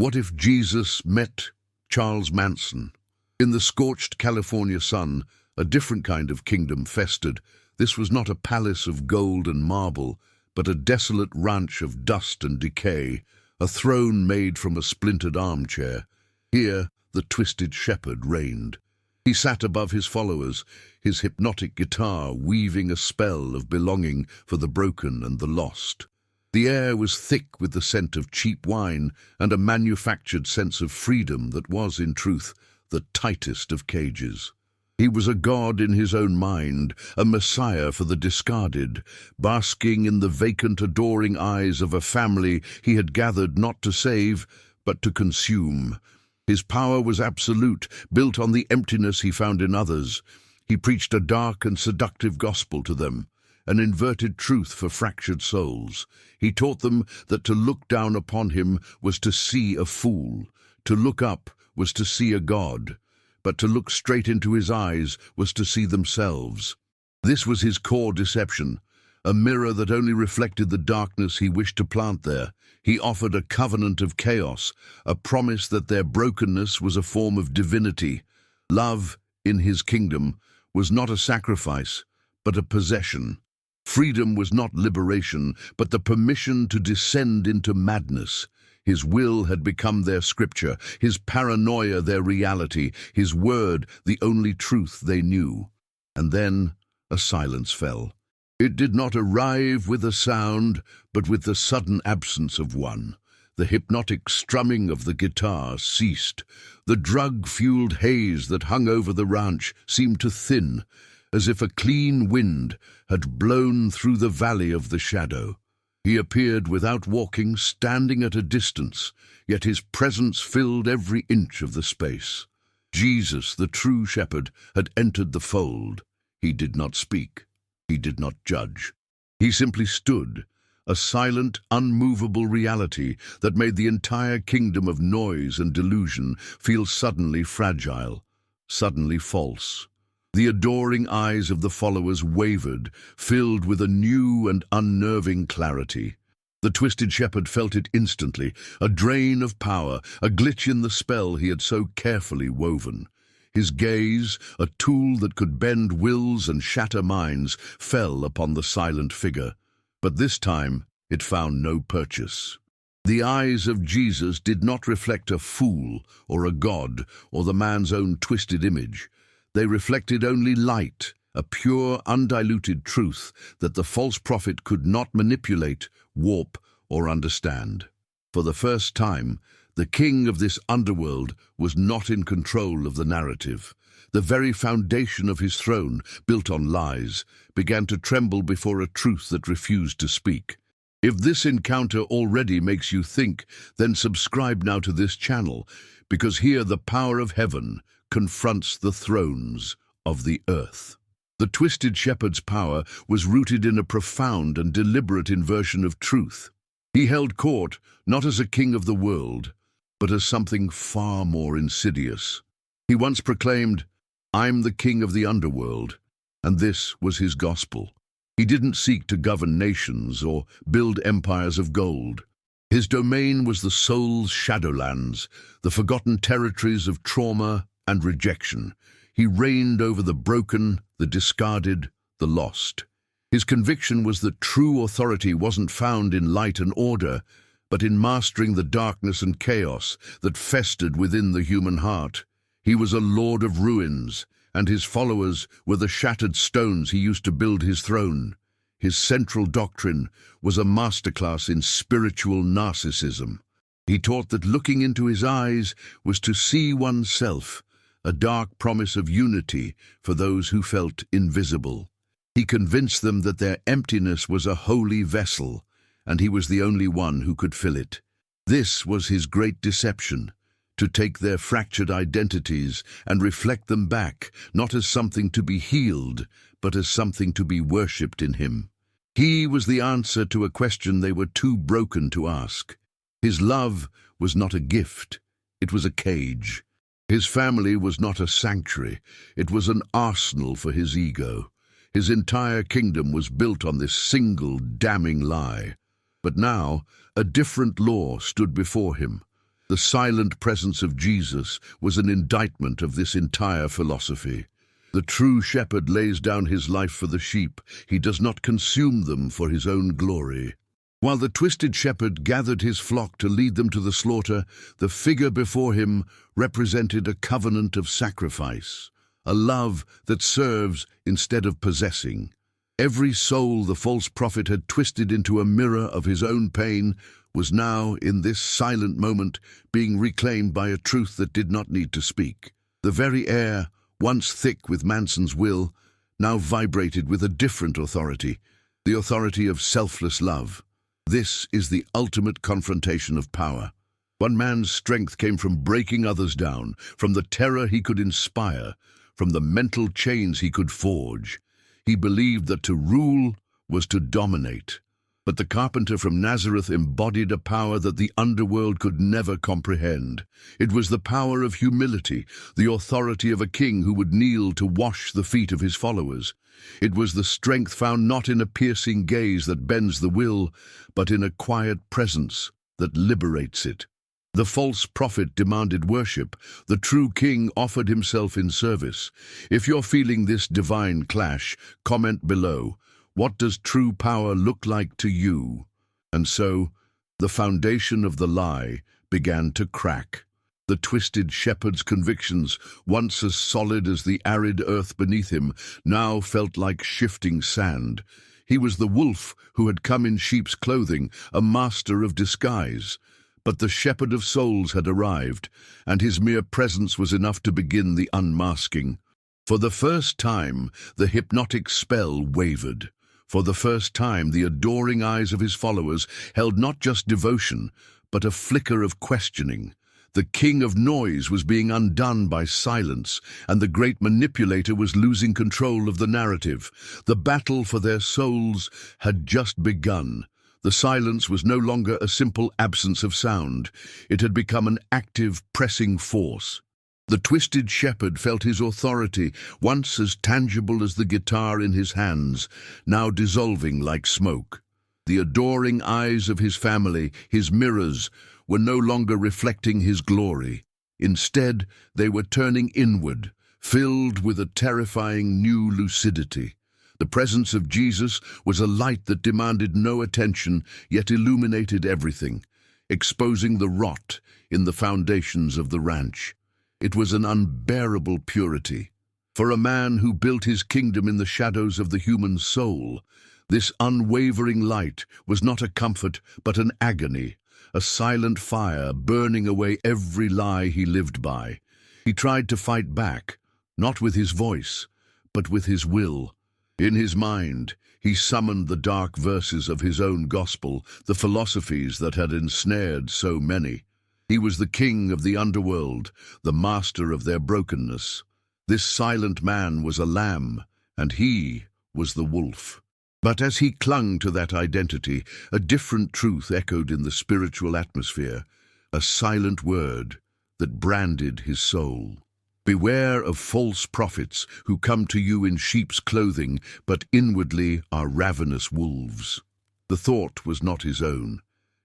What if Jesus met Charles Manson? In the scorched California sun, a different kind of kingdom festered. This was not a palace of gold and marble, but a desolate ranch of dust and decay, a throne made from a splintered armchair. Here, the twisted shepherd reigned. He sat above his followers, his hypnotic guitar weaving a spell of belonging for the broken and the lost. The air was thick with the scent of cheap wine and a manufactured sense of freedom that was, in truth, the tightest of cages. He was a god in his own mind, a messiah for the discarded, basking in the vacant, adoring eyes of a family he had gathered not to save, but to consume. His power was absolute, built on the emptiness he found in others. He preached a dark and seductive gospel to them, an inverted truth for fractured souls. He taught them that to look down upon him was to see a fool, to look up was to see a god, but to look straight into his eyes was to see themselves. This was his core deception, a mirror that only reflected the darkness he wished to plant there. He offered a covenant of chaos, a promise that their brokenness was a form of divinity. Love, in his kingdom, was not a sacrifice, but a possession. Freedom was not liberation, but the permission to descend into madness. His will had become their scripture, his paranoia their reality, his word the only truth they knew. And then a silence fell. It did not arrive with a sound, but with the sudden absence of one. The hypnotic strumming of the guitar ceased. The drug-fueled haze that hung over the ranch seemed to thin, as if a clean wind had blown through the valley of the shadow. He appeared without walking, standing at a distance, yet his presence filled every inch of the space. Jesus, the true shepherd, had entered the fold. He did not speak. He did not judge. He simply stood, a silent, unmovable reality that made the entire kingdom of noise and delusion feel suddenly fragile, suddenly false. The adoring eyes of the followers wavered, filled with a new and unnerving clarity. The twisted shepherd felt it instantly, a drain of power, a glitch in the spell he had so carefully woven. His gaze, a tool that could bend wills and shatter minds, fell upon the silent figure. But this time it found no purchase. The eyes of Jesus did not reflect a fool or a god or the man's own twisted image. They reflected only light, a pure, undiluted truth that the false prophet could not manipulate, warp, or understand. For the first time, the king of this underworld was not in control of the narrative. The very foundation of his throne, built on lies, began to tremble before a truth that refused to speak. If this encounter already makes you think, then subscribe now to this channel, because here the power of heaven confronts the thrones of the earth. The twisted shepherd's power was rooted in a profound and deliberate inversion of truth. He held court not as a king of the world, but as something far more insidious. He once proclaimed, "I'm the king of the underworld," and this was his gospel. He didn't seek to govern nations or build empires of gold. His domain was the soul's shadowlands, the forgotten territories of trauma and rejection. He reigned over the broken, the discarded, the lost. His conviction was that true authority wasn't found in light and order, but in mastering the darkness and chaos that festered within the human heart. He was a lord of ruins, and his followers were the shattered stones he used to build his throne. His central doctrine was a masterclass in spiritual narcissism. He taught that looking into his eyes was to see oneself, a dark promise of unity for those who felt invisible. He convinced them that their emptiness was a holy vessel, and he was the only one who could fill it. This was his great deception, to take their fractured identities and reflect them back, not as something to be healed, but as something to be worshipped in him. He was the answer to a question they were too broken to ask. His love was not a gift, it was a cage. His family was not a sanctuary, it was an arsenal for his ego. His entire kingdom was built on this single damning lie. But now, a different law stood before him. The silent presence of Jesus was an indictment of this entire philosophy. The true shepherd lays down his life for the sheep. He does not consume them for his own glory. While the twisted shepherd gathered his flock to lead them to the slaughter, the figure before him represented a covenant of sacrifice, a love that serves instead of possessing. Every soul the false prophet had twisted into a mirror of his own pain was now, in this silent moment, being reclaimed by a truth that did not need to speak. The very air, once thick with Manson's will, now vibrated with a different authority, the authority of selfless love. This is the ultimate confrontation of power. One man's strength came from breaking others down, from the terror he could inspire, from the mental chains he could forge. He believed that to rule was to dominate. But the carpenter from Nazareth embodied a power that the underworld could never comprehend. It was the power of humility, the authority of a king who would kneel to wash the feet of his followers. It was the strength found not in a piercing gaze that bends the will, but in a quiet presence that liberates it. The false prophet demanded worship. The true king offered himself in service. If you're feeling this divine clash, comment below. What does true power look like to you? And so, the foundation of the lie began to crack. The twisted shepherd's convictions, once as solid as the arid earth beneath him, now felt like shifting sand. He was the wolf who had come in sheep's clothing, a master of disguise. But the shepherd of souls had arrived, and his mere presence was enough to begin the unmasking. For the first time, the hypnotic spell wavered. For the first time, the adoring eyes of his followers held not just devotion, but a flicker of questioning. The king of noise was being undone by silence, and the great manipulator was losing control of the narrative. The battle for their souls had just begun. The silence was no longer a simple absence of sound. It had become an active, pressing force. The twisted shepherd felt his authority, once as tangible as the guitar in his hands, now dissolving like smoke. The adoring eyes of his family, his mirrors, were no longer reflecting his glory. Instead, they were turning inward, filled with a terrifying new lucidity. The presence of Jesus was a light that demanded no attention, yet illuminated everything, exposing the rot in the foundations of the ranch. It was an unbearable purity. For a man who built his kingdom in the shadows of the human soul, this unwavering light was not a comfort but an agony, a silent fire burning away every lie he lived by. He tried to fight back, not with his voice, but with his will. In his mind, he summoned the dark verses of his own gospel, the philosophies that had ensnared so many. He was the king of the underworld, the master of their brokenness. This silent man was a lamb, and he was the wolf. But as he clung to that identity, a different truth echoed in the spiritual atmosphere, a silent word that branded his soul. Beware of false prophets who come to you in sheep's clothing, but inwardly are ravenous wolves. The thought was not his own.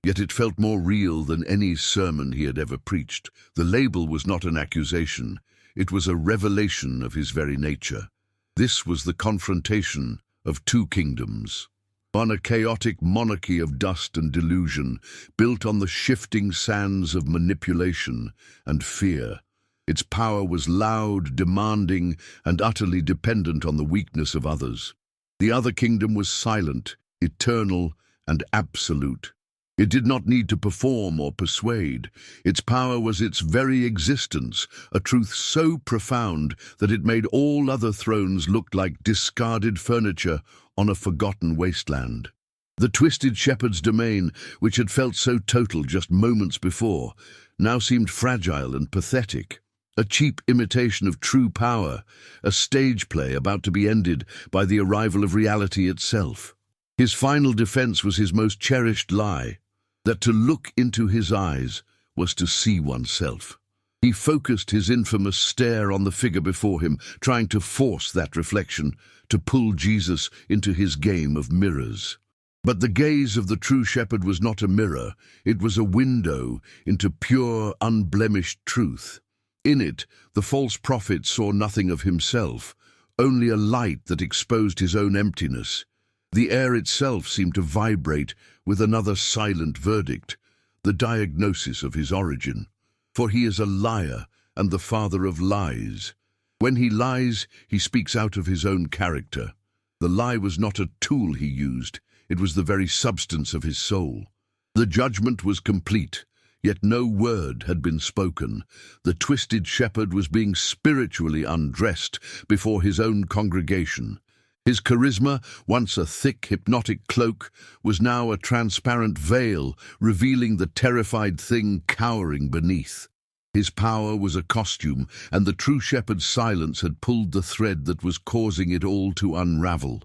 Yet it felt more real than any sermon he had ever preached. The label was not an accusation. It was a revelation of his very nature. This was the confrontation of two kingdoms. On a chaotic monarchy of dust and delusion, built on the shifting sands of manipulation and fear. Its power was loud, demanding, and utterly dependent on the weakness of others. The other kingdom was silent, eternal, and absolute. It did not need to perform or persuade. Its power was its very existence, a truth so profound that it made all other thrones look like discarded furniture on a forgotten wasteland. The twisted shepherd's domain, which had felt so total just moments before, now seemed fragile and pathetic. A cheap imitation of true power, a stage play about to be ended by the arrival of reality itself. His final defense was his most cherished lie, that to look into his eyes was to see oneself. He focused his infamous stare on the figure before him, trying to force that reflection, to pull Jesus into his game of mirrors. But the gaze of the true shepherd was not a mirror, it was a window into pure, unblemished truth. In it, the false prophet saw nothing of himself, only a light that exposed his own emptiness. The air itself seemed to vibrate with another silent verdict, the diagnosis of his origin. For he is a liar and the father of lies. When he lies, he speaks out of his own character. The lie was not a tool he used, it was the very substance of his soul. The judgment was complete, yet no word had been spoken. The twisted shepherd was being spiritually undressed before his own congregation. His charisma, once a thick, hypnotic cloak, was now a transparent veil, revealing the terrified thing cowering beneath. His power was a costume, and the true shepherd's silence had pulled the thread that was causing it all to unravel.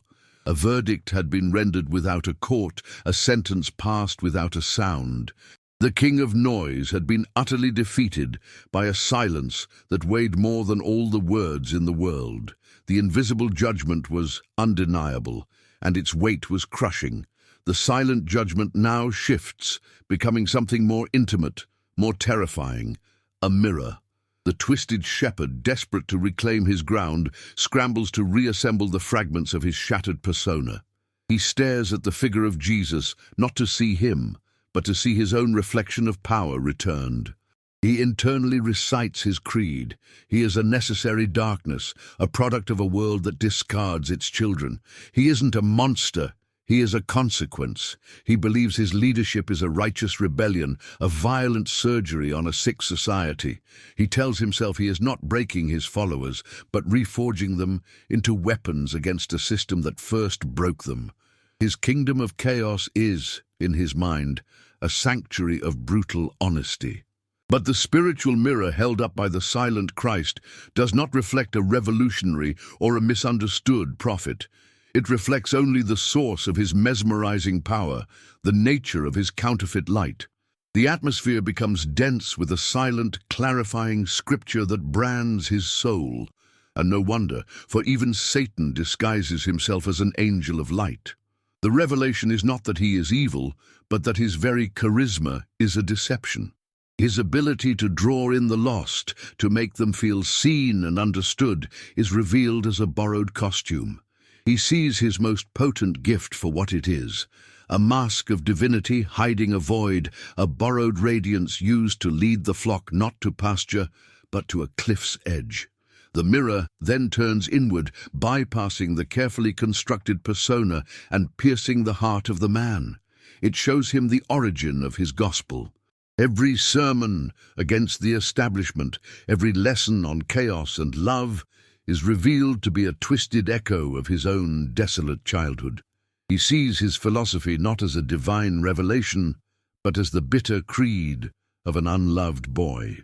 A verdict had been rendered without a court, a sentence passed without a sound. The king of noise had been utterly defeated by a silence that weighed more than all the words in the world. The invisible judgment was undeniable, and its weight was crushing. The silent judgment now shifts, becoming something more intimate, more terrifying, a mirror. The twisted shepherd, desperate to reclaim his ground, scrambles to reassemble the fragments of his shattered persona. He stares at the figure of Jesus, not to see him, but to see his own reflection of power returned. He internally recites his creed. He is a necessary darkness, a product of a world that discards its children. He isn't a monster. He is a consequence. He believes his leadership is a righteous rebellion, a violent surgery on a sick society. He tells himself he is not breaking his followers, but reforging them into weapons against a system that first broke them. His kingdom of chaos is, in his mind, a sanctuary of brutal honesty. But the spiritual mirror held up by the silent Christ does not reflect a revolutionary or a misunderstood prophet. It reflects only the source of his mesmerizing power, the nature of his counterfeit light. The atmosphere becomes dense with a silent, clarifying scripture that brands his soul. And no wonder, for even Satan disguises himself as an angel of light. The revelation is not that he is evil, but that his very charisma is a deception. His ability to draw in the lost, to make them feel seen and understood, is revealed as a borrowed costume. He sees his most potent gift for what it is, a mask of divinity hiding a void, a borrowed radiance used to lead the flock not to pasture, but to a cliff's edge. The mirror then turns inward, bypassing the carefully constructed persona and piercing the heart of the man. It shows him the origin of his gospel. Every sermon against the establishment, every lesson on chaos and love, is revealed to be a twisted echo of his own desolate childhood. He sees his philosophy not as a divine revelation, but as the bitter creed of an unloved boy.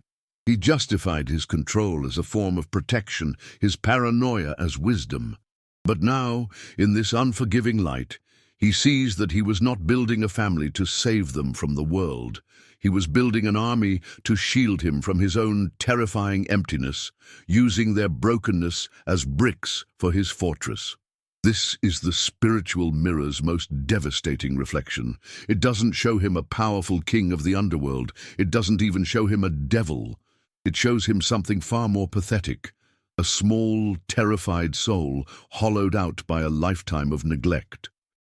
He justified his control as a form of protection, his paranoia as wisdom. But now, in this unforgiving light, he sees that he was not building a family to save them from the world. He was building an army to shield him from his own terrifying emptiness, using their brokenness as bricks for his fortress. This is the spiritual mirror's most devastating reflection. It doesn't show him a powerful king of the underworld. It doesn't even show him a devil. It shows him something far more pathetic, a small, terrified soul hollowed out by a lifetime of neglect.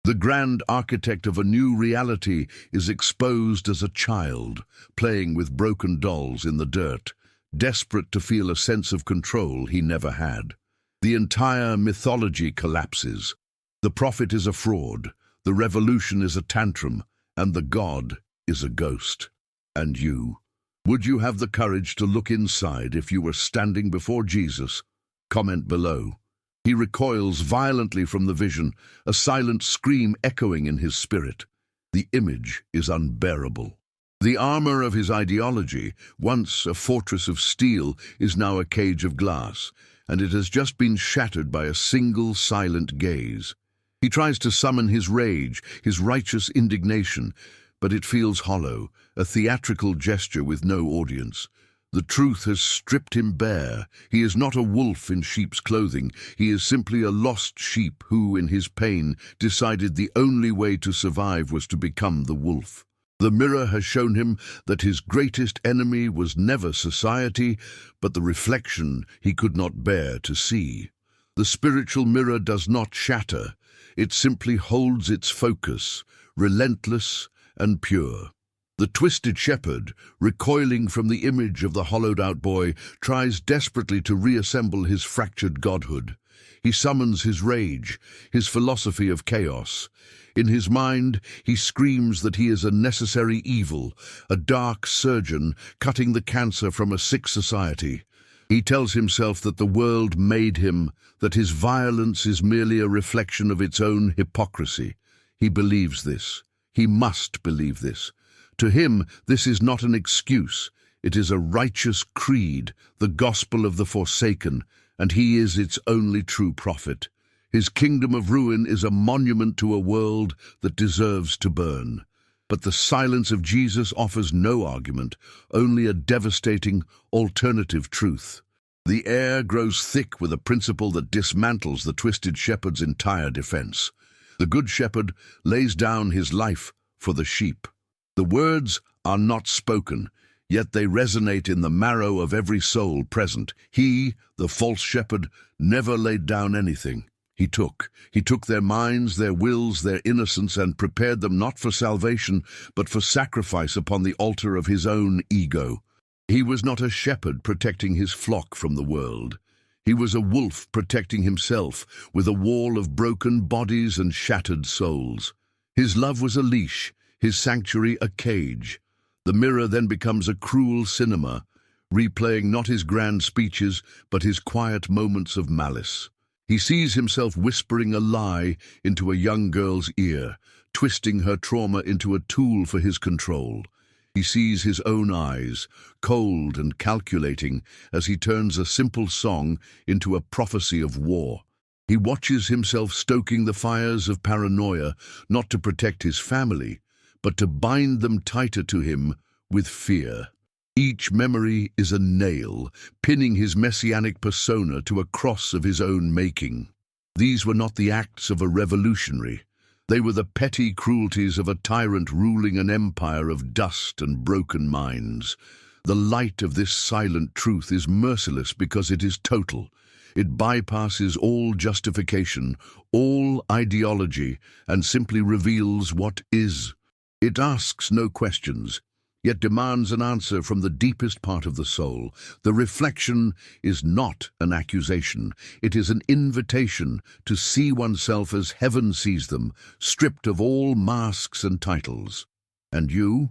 The grand architect of a new reality is exposed as a child, playing with broken dolls in the dirt, desperate to feel a sense of control he never had. The entire mythology collapses. The prophet is a fraud, the revolution is a tantrum, and the god is a ghost. And you? Would you have the courage to look inside if you were standing before Jesus? Comment below. He recoils violently from the vision, a silent scream echoing in his spirit. The image is unbearable. The armor of his ideology, once a fortress of steel, is now a cage of glass, and it has just been shattered by a single silent gaze. He tries to summon his rage, his righteous indignation, but it feels hollow, a theatrical gesture with no audience. The truth has stripped him bare. He is not a wolf in sheep's clothing. He is simply a lost sheep who, in his pain, decided the only way to survive was to become the wolf. The mirror has shown him that his greatest enemy was never society, but the reflection he could not bear to see. The spiritual mirror does not shatter. It simply holds its focus, relentless and pure. The twisted shepherd, recoiling from the image of the hollowed-out boy, tries desperately to reassemble his fractured godhood. He summons his rage, his philosophy of chaos. In his mind, he screams that he is a necessary evil, a dark surgeon cutting the cancer from a sick society. He tells himself that the world made him, that his violence is merely a reflection of its own hypocrisy. He believes this. He must believe this. To him, this is not an excuse. It is a righteous creed, the gospel of the forsaken, and he is its only true prophet. His kingdom of ruin is a monument to a world that deserves to burn. But the silence of Jesus offers no argument, only a devastating, alternative truth. The air grows thick with a principle that dismantles the twisted shepherd's entire defense. The good shepherd lays down his life for the sheep. The words are not spoken, yet they resonate in the marrow of every soul present. He, the false shepherd, never laid down anything. He took their minds, their wills, their innocence, and prepared them not for salvation, but for sacrifice upon the altar of his own ego. He was not a shepherd protecting his flock from the world. He was a wolf protecting himself, with a wall of broken bodies and shattered souls. His love was a leash, his sanctuary a cage. The mirror then becomes a cruel cinema, replaying not his grand speeches, but his quiet moments of malice. He sees himself whispering a lie into a young girl's ear, twisting her trauma into a tool for his control. He sees his own eyes, cold and calculating, as he turns a simple song into a prophecy of war. He watches himself stoking the fires of paranoia, not to protect his family, but to bind them tighter to him with fear. Each memory is a nail, pinning his messianic persona to a cross of his own making. These were not the acts of a revolutionary. They were the petty cruelties of a tyrant ruling an empire of dust and broken minds. The light of this silent truth is merciless because it is total. It bypasses all justification, all ideology, and simply reveals what is. It asks no questions, yet demands an answer from the deepest part of the soul. The reflection is not an accusation. It is an invitation to see oneself as heaven sees them, stripped of all masks and titles. And you?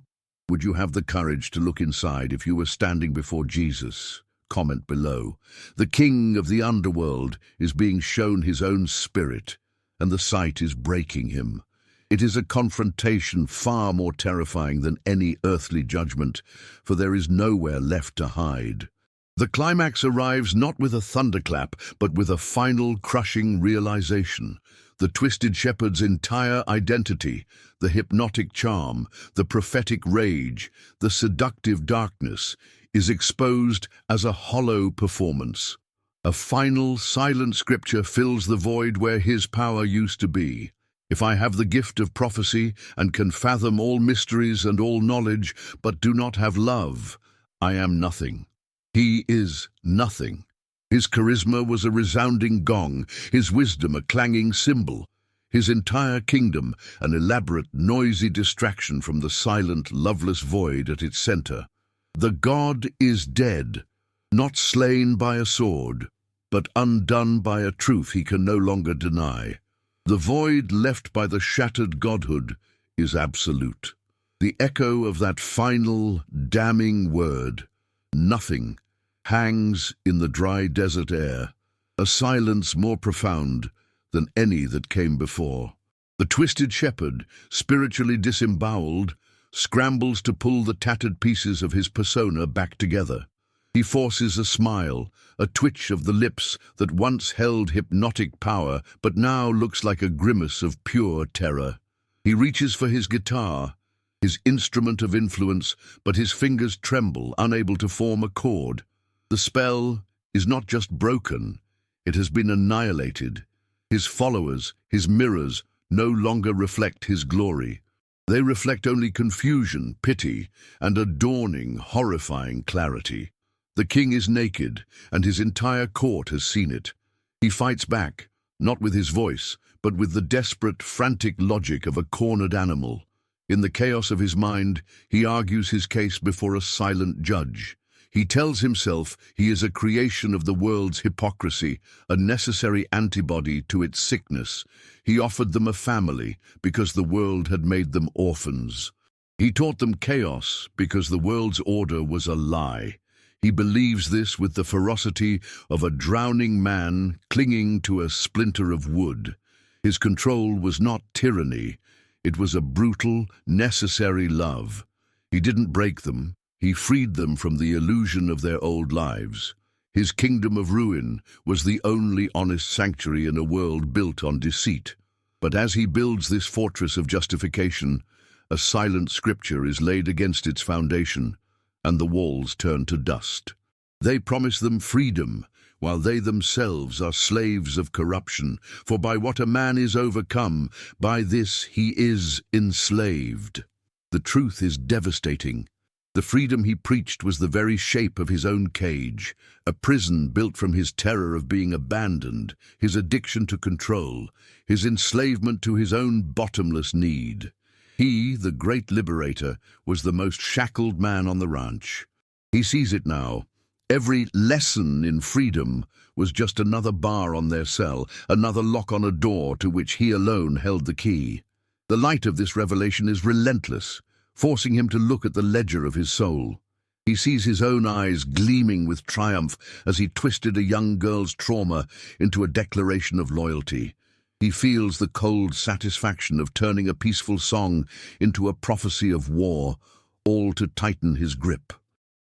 Would you have the courage to look inside if you were standing before Jesus? Comment below. The king of the underworld is being shown his own spirit, and the sight is breaking him. It is a confrontation far more terrifying than any earthly judgment, for there is nowhere left to hide. The climax arrives not with a thunderclap, but with a final crushing realization. The twisted shepherd's entire identity, the hypnotic charm, the prophetic rage, the seductive darkness, is exposed as a hollow performance. A final, silent scripture fills the void where his power used to be. If I have the gift of prophecy and can fathom all mysteries and all knowledge, but do not have love, I am nothing. He is nothing. His charisma was a resounding gong, his wisdom a clanging cymbal, his entire kingdom an elaborate, noisy distraction from the silent, loveless void at its center. The God is dead, not slain by a sword, but undone by a truth he can no longer deny. The void left by the shattered godhood is absolute. The echo of that final, damning word, nothing, hangs in the dry desert air, a silence more profound than any that came before. The twisted shepherd, spiritually disemboweled, scrambles to pull the tattered pieces of his persona back together. He forces a smile, a twitch of the lips that once held hypnotic power but now looks like a grimace of pure terror. He reaches for his guitar, his instrument of influence, but his fingers tremble, unable to form a chord. The spell is not just broken, it has been annihilated. His followers, his mirrors, no longer reflect his glory. They reflect only confusion, pity, and a dawning, horrifying clarity. The king is naked, and his entire court has seen it. He fights back, not with his voice, but with the desperate, frantic logic of a cornered animal. In the chaos of his mind, he argues his case before a silent judge. He tells himself he is a creation of the world's hypocrisy, a necessary antibody to its sickness. He offered them a family because the world had made them orphans. He taught them chaos because the world's order was a lie. He believes this with the ferocity of a drowning man clinging to a splinter of wood. His control was not tyranny. It was a brutal, necessary love. He didn't break them. He freed them from the illusion of their old lives. His kingdom of ruin was the only honest sanctuary in a world built on deceit. But as he builds this fortress of justification, a silent scripture is laid against its foundation, and the walls turn to dust. They promise them freedom, while they themselves are slaves of corruption. For by what a man is overcome, by this he is enslaved. The truth is devastating. The freedom he preached was the very shape of his own cage, a prison built from his terror of being abandoned, his addiction to control, his enslavement to his own bottomless need. He, the great liberator, was the most shackled man on the ranch. He sees it now. Every lesson in freedom was just another bar on their cell, another lock on a door to which he alone held the key. The light of this revelation is relentless, forcing him to look at the ledger of his soul. He sees his own eyes gleaming with triumph as he twisted a young girl's trauma into a declaration of loyalty. He feels the cold satisfaction of turning a peaceful song into a prophecy of war, all to tighten his grip.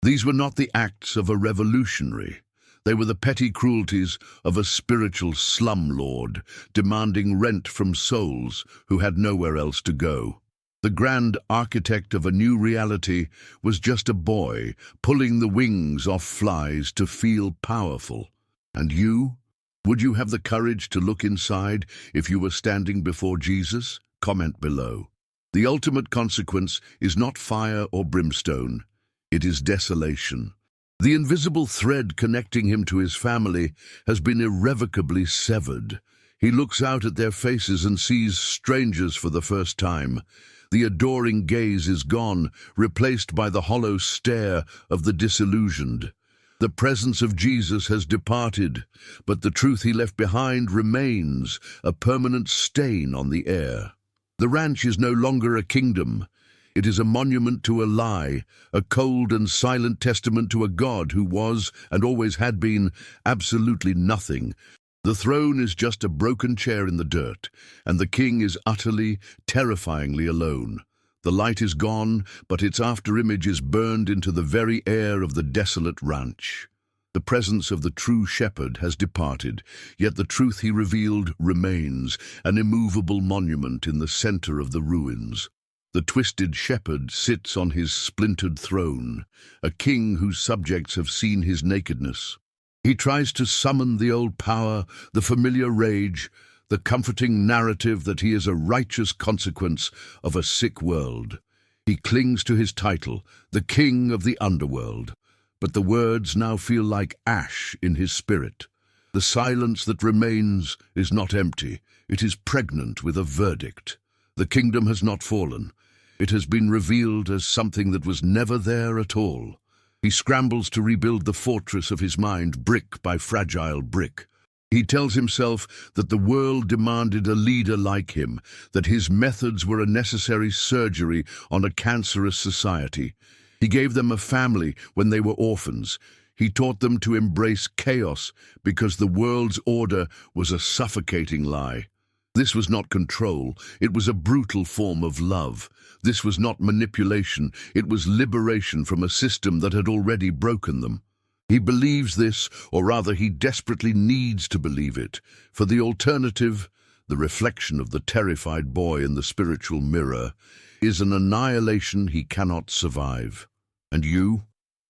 These were not the acts of a revolutionary. They were the petty cruelties of a spiritual slumlord, demanding rent from souls who had nowhere else to go. The grand architect of a new reality was just a boy, pulling the wings off flies to feel powerful. And you? Would you have the courage to look inside if you were standing before Jesus? Comment below. The ultimate consequence is not fire or brimstone. It is desolation. The invisible thread connecting him to his family has been irrevocably severed. He looks out at their faces and sees strangers for the first time. The adoring gaze is gone, replaced by the hollow stare of the disillusioned. The presence of Jesus has departed, but the truth he left behind remains, a permanent stain on the air. The ranch is no longer a kingdom. It is a monument to a lie, a cold and silent testament to a God who was, and always had been, absolutely nothing. The throne is just a broken chair in the dirt, and the king is utterly, terrifyingly alone. The light is gone, but its afterimage is burned into the very air of the desolate ranch. The presence of the true shepherd has departed, yet the truth he revealed remains, an immovable monument in the center of the ruins. The twisted shepherd sits on his splintered throne, a king whose subjects have seen his nakedness. He tries to summon the old power, the familiar rage, the comforting narrative that he is a righteous consequence of a sick world. He clings to his title, the king of the underworld, but the words now feel like ash in his spirit. The silence that remains is not empty, it is pregnant with a verdict. The kingdom has not fallen. It has been revealed as something that was never there at all. He scrambles to rebuild the fortress of his mind, brick by fragile brick. He tells himself that the world demanded a leader like him, that his methods were a necessary surgery on a cancerous society. He gave them a family when they were orphans. He taught them to embrace chaos because the world's order was a suffocating lie. This was not control, it was a brutal form of love. This was not manipulation, it was liberation from a system that had already broken them. He believes this, or rather he desperately needs to believe it, for the alternative, the reflection of the terrified boy in the spiritual mirror, is an annihilation he cannot survive. And you?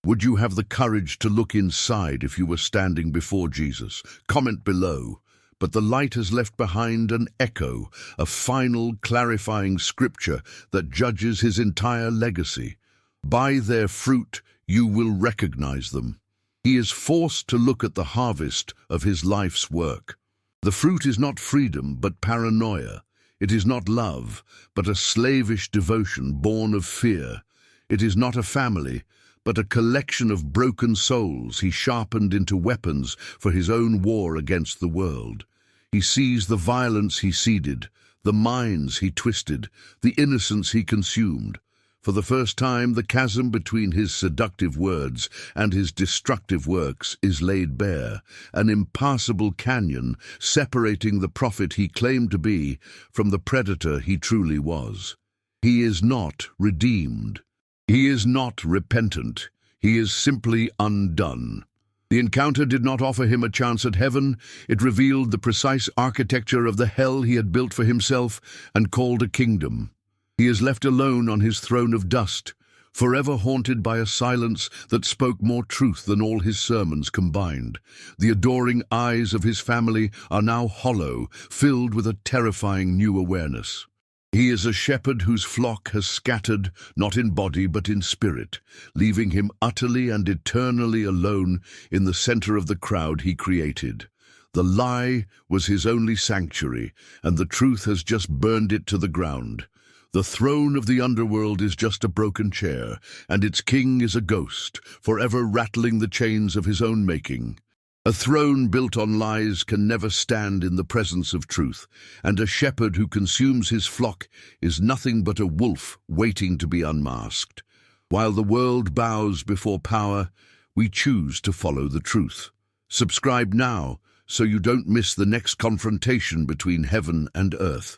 Would you have the courage to look inside if you were standing before Jesus? Comment below. But the light has left behind an echo, a final clarifying scripture that judges his entire legacy. By their fruit you will recognize them. He is forced to look at the harvest of his life's work. The fruit is not freedom, but paranoia. It is not love, but a slavish devotion born of fear. It is not a family, but a collection of broken souls he sharpened into weapons for his own war against the world. He sees the violence he seeded, the minds he twisted, the innocence he consumed. For the first time, the chasm between his seductive words and his destructive works is laid bare, an impassable canyon separating the prophet he claimed to be from the predator he truly was. He is not redeemed. He is not repentant. He is simply undone. The encounter did not offer him a chance at heaven. It revealed the precise architecture of the hell he had built for himself and called a kingdom. He is left alone on his throne of dust, forever haunted by a silence that spoke more truth than all his sermons combined. The adoring eyes of his family are now hollow, filled with a terrifying new awareness. He is a shepherd whose flock has scattered, not in body but in spirit, leaving him utterly and eternally alone in the center of the crowd he created. The lie was his only sanctuary, and the truth has just burned it to the ground. The throne of the underworld is just a broken chair, and its king is a ghost, forever rattling the chains of his own making. A throne built on lies can never stand in the presence of truth, and a shepherd who consumes his flock is nothing but a wolf waiting to be unmasked. While the world bows before power, we choose to follow the truth. Subscribe now so you don't miss the next confrontation between heaven and earth.